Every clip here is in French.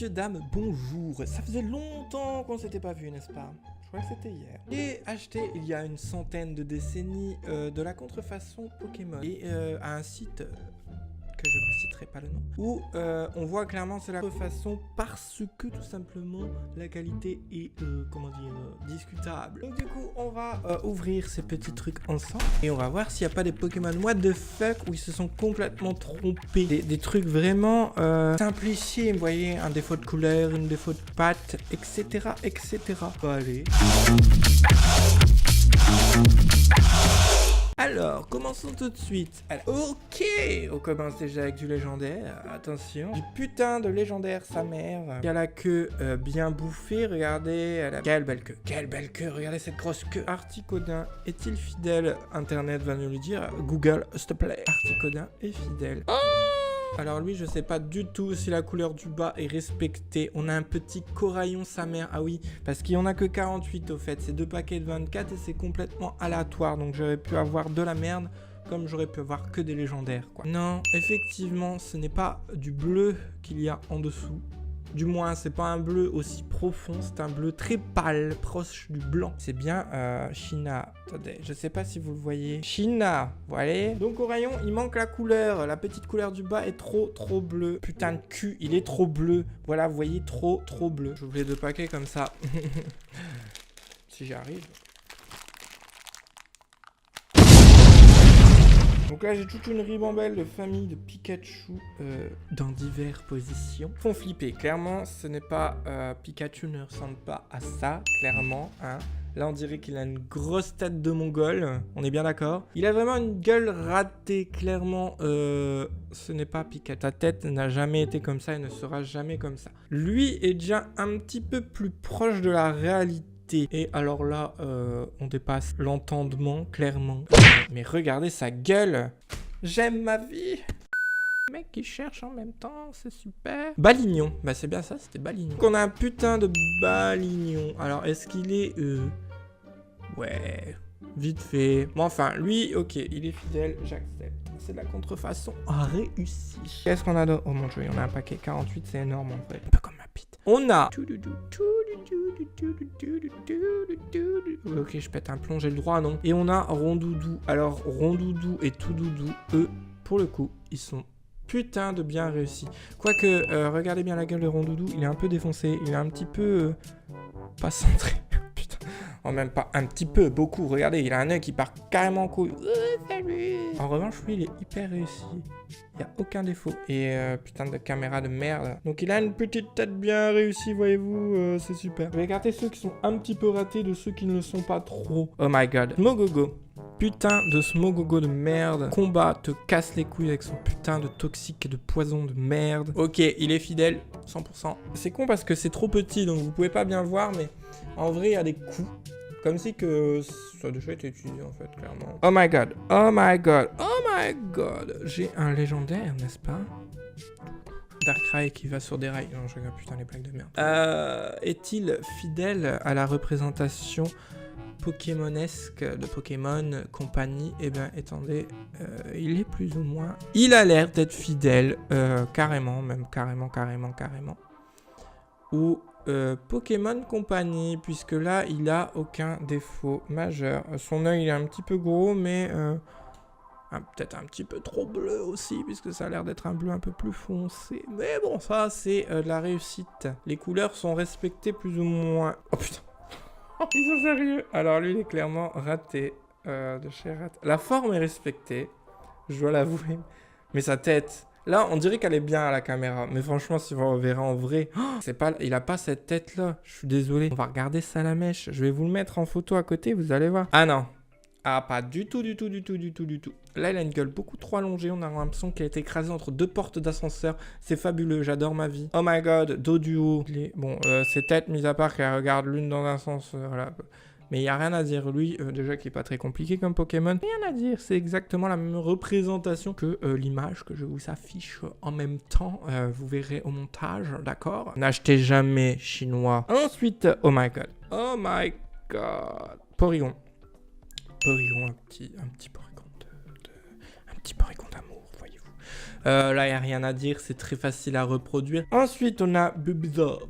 Messieurs, dames, bonjour. Ça faisait longtemps qu'on s'était pas vu, n'est-ce pas? Je crois que c'était hier. J'ai acheté il y a une centaine de décennies de la contrefaçon Pokémon et à un site que je vous citerai pas le nom, où on voit clairement c'est la contrefaçon parce que tout simplement la qualité est discutable. Donc du coup on va ouvrir ces petits trucs ensemble et on va voir s'il n'y a pas des Pokémon what the fuck où ils se sont complètement trompés, des trucs vraiment simplifiés, vous voyez, un défaut de couleur, une défaut de patte, etc. Bon, allez. Alors, commençons tout de suite. Alors, ok, on commence déjà avec du légendaire. Attention. Du putain de légendaire, sa mère. Qui a la queue bien bouffée. Regardez, elle a... Quelle belle queue. Regardez cette grosse queue. Articodin est-il fidèle? Internet va nous le dire. Google, s'il te plaît. Articodin est fidèle. Oh! Alors lui, je sais pas du tout si la couleur du bas est respectée. On a un petit coraillon sa mère. Ah oui, parce qu'il y en a que 48 au fait. C'est 2 paquets de 24 et c'est complètement aléatoire. Donc j'aurais pu avoir de la merde comme j'aurais pu avoir que des légendaires, quoi. Non, effectivement, ce n'est pas du bleu qu'il y a en dessous. Du moins, c'est pas un bleu aussi profond, c'est un bleu très pâle, proche du blanc. C'est bien China. Attendez, je sais pas si vous le voyez. China, voilà. Donc au rayon, il manque la couleur. La petite couleur du bas est trop bleu. Putain de cul, il est trop bleu. Voilà, vous voyez, trop bleu. J'ouvre les 2 paquets comme ça. Si j'y arrive. Donc là j'ai toute une ribambelle de famille de Pikachu dans diverses positions. Font flipper, clairement ce n'est pas Pikachu ne ressemble pas à ça, clairement, hein. Là on dirait qu'il a une grosse tête de mongol, on est bien d'accord. Il a vraiment une gueule ratée, clairement ce n'est pas Pikachu. Sa tête n'a jamais été comme ça et ne sera jamais comme ça. Lui est déjà un petit peu plus proche de la réalité. Et alors là, on dépasse l'entendement, clairement. Mais regardez sa gueule. J'aime ma vie. Le mec qui cherche en même temps, c'est super. Balignon. Bah c'est bien ça, c'était Balignon. Donc on a un putain de Balignon. Alors est-ce qu'il est... Ouais, vite fait. Bon enfin, lui, ok, il est fidèle, j'accepte. C'est de la contrefaçon réussie. Qu'est-ce qu'on a d'autre? Oh mon dieu, il y en a un paquet 48, c'est énorme en fait. Un peu comme ma pite. On a... Ok, je pète un plomb, j'ai le droit, non? Et on a Rondoudou. Alors, Rondoudou et Toudoudou, eux, pour le coup, ils sont putain de bien réussis. Quoique, regardez bien la gueule de Rondoudou, il est un peu défoncé, il est un petit peu... pas centré. Putain. Oh, même pas un petit peu, beaucoup. Regardez, il a un œil qui part carrément en couille. Salut. En revanche, lui, il est hyper réussi. Il n'y a aucun défaut. Et putain de caméra de merde. Donc il a une petite tête bien réussie, voyez-vous, c'est super. Je vais écarter ceux qui sont un petit peu ratés de ceux qui ne le sont pas trop. Oh my god. Smogogo. Putain de Smogogo de merde. Combat te casse les couilles avec son putain de toxique et de poison de merde. Ok, il est fidèle, 100%. C'est con parce que c'est trop petit, donc vous pouvez pas bien voir, mais en vrai, il y a des coups. Comme si que ça a déjà été utilisé en fait, clairement. Oh my god, oh my god, oh my god. J'ai un légendaire, n'est-ce pas? Darkrai qui va sur des rails. Non, je regarde, putain, les blagues de merde. Est-il fidèle à la représentation pokémonesque de Pokémon Company? Eh bien, attendez, il est plus ou moins... Il a l'air d'être fidèle, carrément, même carrément. Ou... Pokémon Company, puisque là il a aucun défaut majeur. Son œil il est un petit peu gros, mais peut-être un petit peu trop bleu aussi, puisque ça a l'air d'être un bleu un peu plus foncé. Mais bon, ça c'est de la réussite. Les couleurs sont respectées plus ou moins. Oh putain. Ils sont sérieux. Alors lui il est clairement raté de chez raté. La forme est respectée, je dois l'avouer, mais sa tête... Là, on dirait qu'elle est bien à la caméra. Mais franchement, si vous verrez en vrai, c'est pas, il a pas cette tête-là. Je suis désolé. On va regarder ça à la mèche. Je vais vous le mettre en photo à côté, vous allez voir. Ah non. Ah, pas du tout. Là, il a une gueule beaucoup trop allongée. On a l'impression qu'il a été écrasé entre 2 portes d'ascenseur. C'est fabuleux, j'adore ma vie. Oh my god, dos du haut. Bon, ses têtes, mis à part qu'elle regarde l'une dans un sens, voilà. Mais il n'y a rien à dire, lui, déjà qui est pas très compliqué comme Pokémon. Rien à dire, c'est exactement la même représentation que l'image que je vous affiche en même temps. Vous verrez au montage, d'accord? N'achetez jamais chinois. Ensuite, oh my god. Porygon. Un petit Porygon d'amour, voyez-vous. Là, il n'y a rien à dire, c'est très facile à reproduire. Ensuite, on a Bubizarre.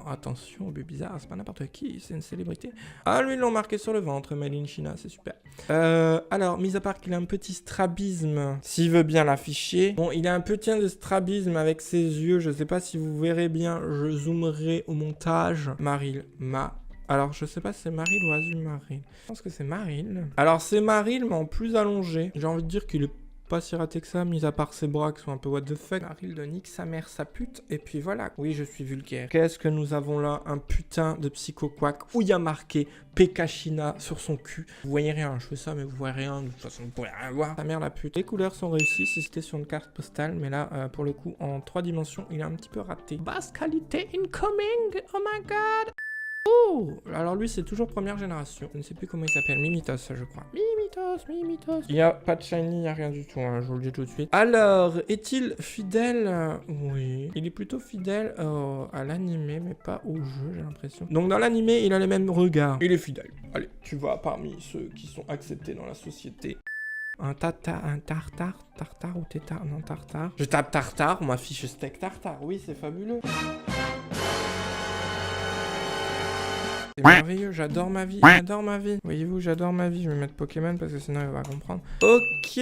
Attention, Bubizarre, c'est pas n'importe qui, c'est une célébrité. Ah, lui, ils l'ont marqué sur le ventre, Made in China, c'est super. Alors, mis à part qu'il a un petit strabisme, s'il veut bien l'afficher. Bon, il a un petit de strabisme avec ses yeux, je sais pas si vous verrez bien, je zoomerai au montage. Maril, alors, je sais pas si c'est Maril ou Azumaril. Je pense que c'est Maril. Alors, c'est Maril, mais en plus allongé. J'ai envie de dire qu'il est pas si raté que ça, mis à part ses bras qui sont un peu what the fuck. Maril de nique sa mère, sa pute. Et puis voilà. Oui, je suis vulgaire. Qu'est-ce que nous avons là? Un putain de psycho-quack où il y a marqué Pekashina sur son cul. Vous voyez rien, je fais ça, mais vous voyez rien. De toute façon, vous pouvez rien voir. Sa mère, la pute. Les couleurs sont réussies si c'était sur une carte postale, mais là, pour le coup, en 3 dimensions, il est un petit peu raté. Basse qualité incoming. Oh my god. Oh, alors lui c'est toujours première génération. Je ne sais plus comment il s'appelle. Mimitos, je crois. Mimitos. Il n'y a pas de shiny, il n'y a rien du tout, hein, je vous le dis tout de suite. Alors, est-il fidèle? Oui. Il est plutôt fidèle à l'animé, mais pas au jeu, j'ai l'impression. Donc dans l'animé, il a les mêmes regards. Il est fidèle. Allez, tu vas parmi ceux qui sont acceptés dans la société. Un tartare ou tétard? Non, tartare. Je tape tartare, on m'affiche steak tartare. Oui, c'est fabuleux. C'est merveilleux, j'adore ma vie, Voyez-vous, j'adore ma vie. Je vais mettre Pokémon parce que sinon il va comprendre. Ok,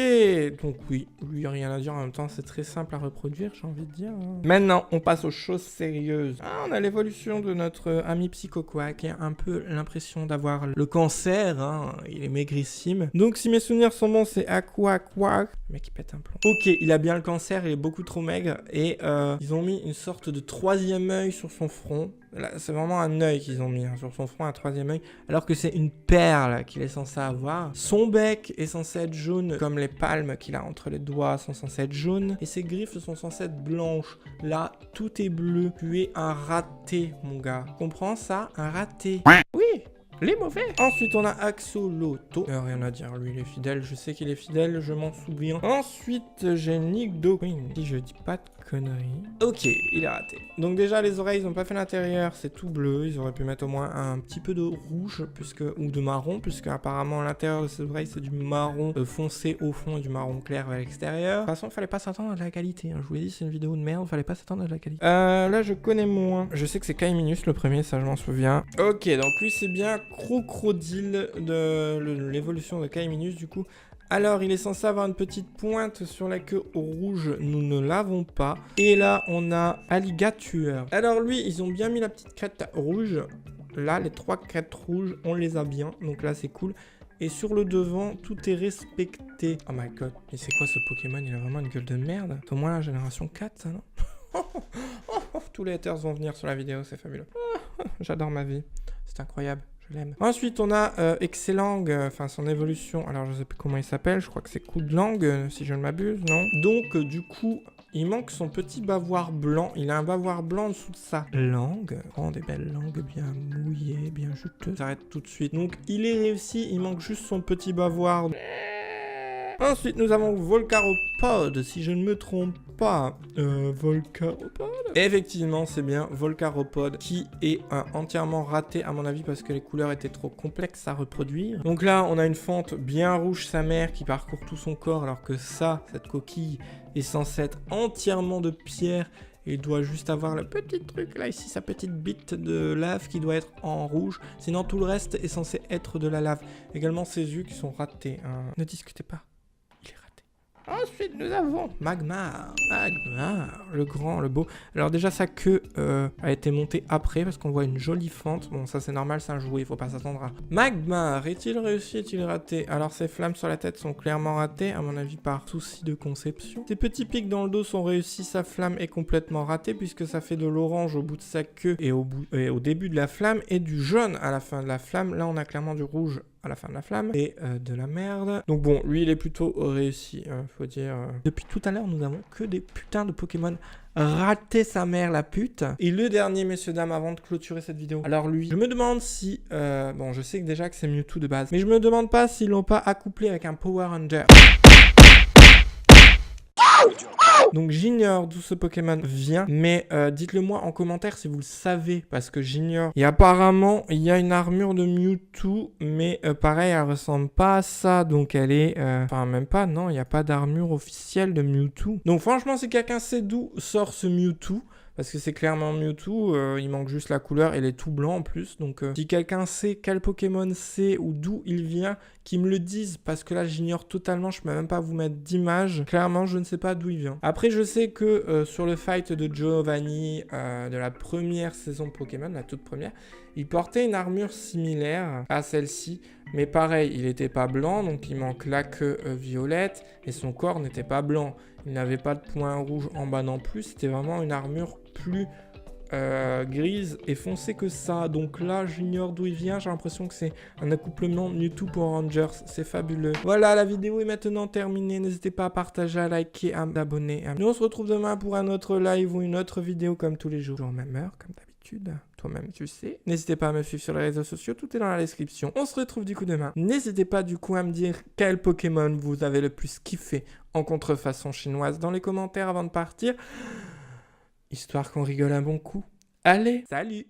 donc oui, lui rien à dire en même temps, c'est très simple à reproduire, j'ai envie de dire. Maintenant, on passe aux choses sérieuses. Ah, on a l'évolution de notre ami Psycho-Quack qui a un peu l'impression d'avoir le cancer, hein. Il est maigrissime. Donc si mes souvenirs sont bons, c'est Aquaquack. Le mec il pète un plomb. Ok, il a bien le cancer, il est beaucoup trop maigre et ils ont mis une sorte de 3e œil sur son front. Là, c'est vraiment un œil qu'ils ont mis hein, sur son front, un 3e œil, alors que c'est une perle qu'il est censé avoir. Son bec est censé être jaune, comme les palmes qu'il a entre les doigts sont censées être jaunes, et ses griffes sont censées être blanches. Là, tout est bleu. Tu es un raté, mon gars. Comprends ça? Un raté. Oui. Les mauvais. Ensuite, on a Axolotl. Rien à dire, lui, il est fidèle. Je sais qu'il est fidèle, je m'en souviens. Ensuite, j'ai Nidoqueen. Si je dis pas de conneries. Ok, il est raté. Donc déjà, les oreilles, ils ont pas fait l'intérieur. C'est tout bleu. Ils auraient pu mettre au moins un petit peu de rouge ou de marron, puisque apparemment, l'intérieur de ces oreilles, c'est du marron foncé au fond et du marron clair vers l'extérieur. De toute façon, il fallait pas s'attendre à de la qualité. Hein. Je vous l'ai dit, c'est une vidéo de merde. Fallait pas s'attendre à de la qualité. Là, je connais moins. Je sais que c'est Kaiminus le premier, ça, je m'en souviens. Ok, donc lui, c'est bien Crocodile de l'évolution de Kaiminus du coup. Alors il est censé avoir une petite pointe sur la queue rouge, nous ne l'avons pas. Et là on a Alligator. Alors lui ils ont bien mis la petite crête rouge. Là les 3 crêtes rouges on les a bien, donc là c'est cool. Et sur le devant tout est respecté. Oh my god, mais c'est quoi ce Pokémon? Il a vraiment une gueule de merde. C'est au moins la génération 4 ça non? Tous les haters vont venir sur la vidéo, c'est fabuleux. J'adore ma vie, c'est incroyable. Ensuite, on a Excellang, enfin son évolution. Alors, je sais plus comment il s'appelle. Je crois que c'est Coup de langue, si je ne m'abuse, non? Donc, du coup, il manque son petit bavoir blanc. Il a un bavoir blanc en dessous de sa langue. Oh, des belles langues bien mouillées, bien juteuses. J'arrête tout de suite. Donc, il est réussi. Il manque juste son petit bavoir. Ensuite, nous avons Volcaropod, si je ne me trompe pas. Volcaropod. Effectivement, c'est bien Volcaropod qui est entièrement raté à mon avis parce que les couleurs étaient trop complexes à reproduire. Donc là, on a une fente bien rouge sa mère qui parcourt tout son corps alors que ça, cette coquille, est censée être entièrement de pierre. Et il doit juste avoir le petit truc là ici, sa petite bite de lave qui doit être en rouge. Sinon, tout le reste est censé être de la lave. Également, ses yeux qui sont ratés. Hein. Ne discutez pas. Ensuite, nous avons Magmar, le grand, le beau. Alors déjà, sa queue a été montée après parce qu'on voit une jolie fente. Bon, ça c'est normal, c'est un jouet, il faut pas s'attendre à... Magmar, est-il réussi, est-il raté? Alors, ses flammes sur la tête sont clairement ratées, à mon avis, par souci de conception. Ses petits pics dans le dos sont réussis, sa flamme est complètement ratée puisque ça fait de l'orange au bout de sa queue et au début de la flamme et du jaune à la fin de la flamme. Là, on a clairement du rouge à la fin de la flamme et de la merde. Donc bon, lui il est plutôt réussi, faut dire. Depuis tout à l'heure, nous avons que des putains de Pokémon ratés sa mère la pute. Et le dernier, messieurs dames, avant de clôturer cette vidéo. Alors lui, je me demande si, bon je sais que déjà que c'est Mewtwo de base, mais je me demande pas s'ils l'ont pas accouplé avec un Power Under. Donc j'ignore d'où ce Pokémon vient, mais dites-le moi en commentaire si vous le savez, parce que j'ignore. Et apparemment, il y a une armure de Mewtwo, mais pareil, elle ressemble pas à ça, donc elle est... Enfin, même pas, non, il n'y a pas d'armure officielle de Mewtwo. Donc franchement, si quelqu'un sait d'où sort ce Mewtwo, parce que c'est clairement Mewtwo, il manque juste la couleur, il est tout blanc en plus, donc si quelqu'un sait quel Pokémon c'est ou d'où il vient, qu'il me le dise, parce que là j'ignore totalement, je peux même pas vous mettre d'image, clairement je ne sais pas d'où il vient. Après je sais que sur le fight de Giovanni de la première saison de Pokémon, la toute première, il portait une armure similaire à celle-ci, mais pareil, il n'était pas blanc, donc il manque la queue violette, et son corps n'était pas blanc. Il n'avait pas de point rouge en bas non plus, c'était vraiment une armure plus grise et foncée que ça. Donc là, j'ignore d'où il vient, j'ai l'impression que c'est un accouplement Mewtwo pour Rangers, c'est fabuleux. Voilà, la vidéo est maintenant terminée, n'hésitez pas à partager, à liker, à abonner. Nous, on se retrouve demain pour un autre live ou une autre vidéo comme tous les jours. Toujours même heure, comme d'habitude. Toi-même, tu sais. N'hésitez pas à me suivre sur les réseaux sociaux, tout est dans la description. On se retrouve du coup demain. N'hésitez pas du coup à me dire quel Pokémon vous avez le plus kiffé en contrefaçon chinoise dans les commentaires avant de partir, histoire qu'on rigole un bon coup. Allez, salut!